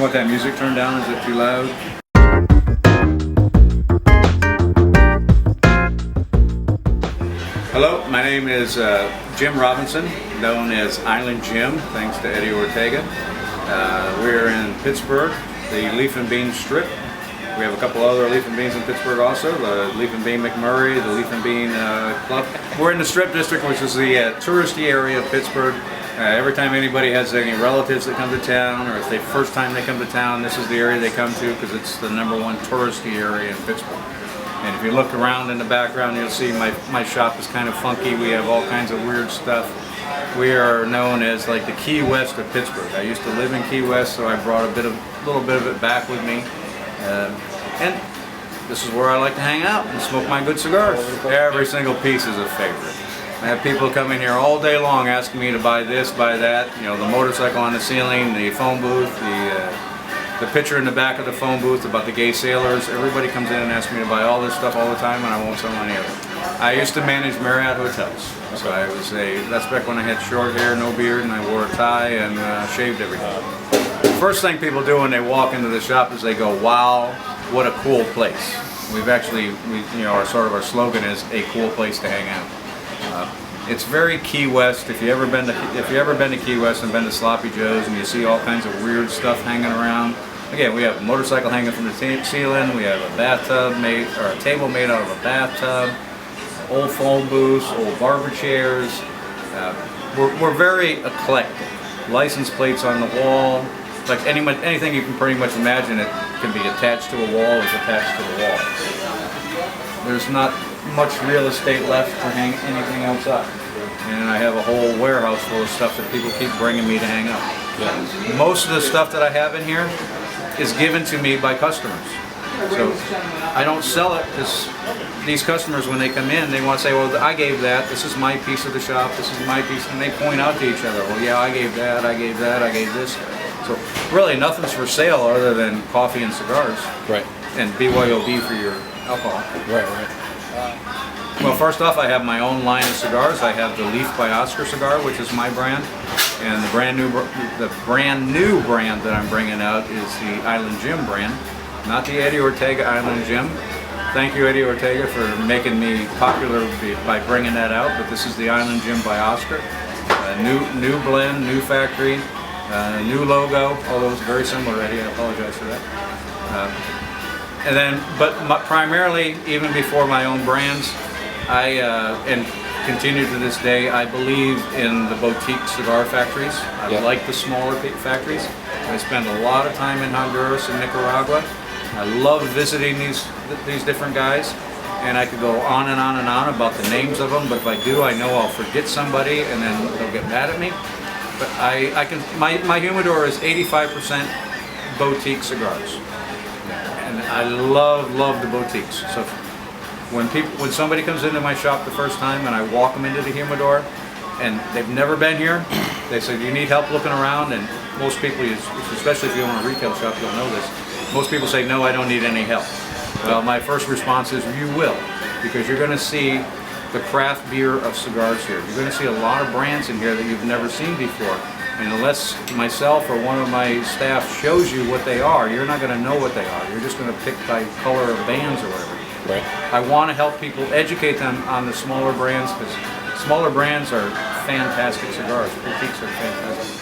You want that music turned down? Is it too loud? Hello, my name is Jim Robinson, known as Island Jim, thanks to Eddie Ortega. We're in Pittsburgh, the Leaf and Bean Strip. We have a couple other Leaf and Beans in Pittsburgh also, the Leaf and Bean McMurray, the Leaf and Bean Club. We're in the Strip District, which is the touristy area of Pittsburgh. Every time anybody has any relatives that come to town, or if the first time they come to town, this is the area they come to because it's the #1 touristy area in Pittsburgh. And if you look around in the background, you'll see my shop is kind of funky. We have all kinds of weird stuff. We are known as like the Key West of Pittsburgh. I used to live in Key West, so I brought a little bit of it back with me. And this is where I like to hang out and smoke my good cigars. Every single piece is a favorite. I have people come in here all day long asking me to buy this, buy that. You know, the motorcycle on the ceiling, the phone booth, the picture in the back of the phone booth about the gay sailors. Everybody comes in and asks me to buy all this stuff all the time, and I won't sell any of it. I used to manage Marriott hotels, so that's back when I had short hair, no beard, and I wore a tie and shaved every day. The first thing people do when they walk into the shop is they go, "Wow, what a cool place." Our slogan is "a cool place to hang out." It's very Key West. If you ever been to Key West and been to Sloppy Joe's, and you see all kinds of weird stuff hanging around. Again, we have a motorcycle hanging from the ceiling. We have a a table made out of a bathtub. Old phone booths, old barber chairs. We're very eclectic. License plates on the wall. Like anything you can pretty much imagine it can be attached to a wall is attached to the wall. There's not much real estate left to hang anything else up. And I have a whole warehouse full of stuff that people keep bringing me to hang up. Yeah. Most of the stuff that I have in here is given to me by customers. So I don't sell it because these customers, when they come in, they want to say, "Well, I gave that, this is my piece of the shop, this is my piece," and they point out to each other, "Well, yeah, I gave that, I gave that, I gave this." So really nothing's for sale other than coffee and cigars. Right. And BYOB for your alcohol. Right. Well, first off, I have my own line of cigars. I have the Leaf by Oscar cigar, which is my brand, and the brand new brand that I'm bringing out is the Island Jim brand, not the Eddie Ortega Island Jim. Thank you, Eddie Ortega, for making me popular by bringing that out. But this is the Island Jim by Oscar. New blend, new factory, new logo. Although it's very similar, Eddie. I apologize for that. Primarily, even before my own brands, and continue to this day, I believe in the boutique cigar factories. I like the smaller factories. I spend a lot of time in Honduras and Nicaragua. I love visiting these different guys, and I could go on and on and on about the names of them, but if I do, I know I'll forget somebody and then they'll get mad at me. But my humidor is 85% boutique cigars. And I love the boutiques. So when somebody comes into my shop the first time and I walk them into the humidor and they've never been here, they say, "Do you need help looking around?" And most people, especially if you own a retail shop, you'll know this. Most people say, "No, I don't need any help." Well, my first response is, "You will," because you're going to see the craft beer of cigars here. You're going to see a lot of brands in here that you've never seen before. And unless myself or one of my staff shows you what they are, you're not going to know what they are. You're just going to pick by color of bands or whatever. Right. I want to help people, educate them on the smaller brands, because smaller brands are fantastic cigars. Boutiques are fantastic.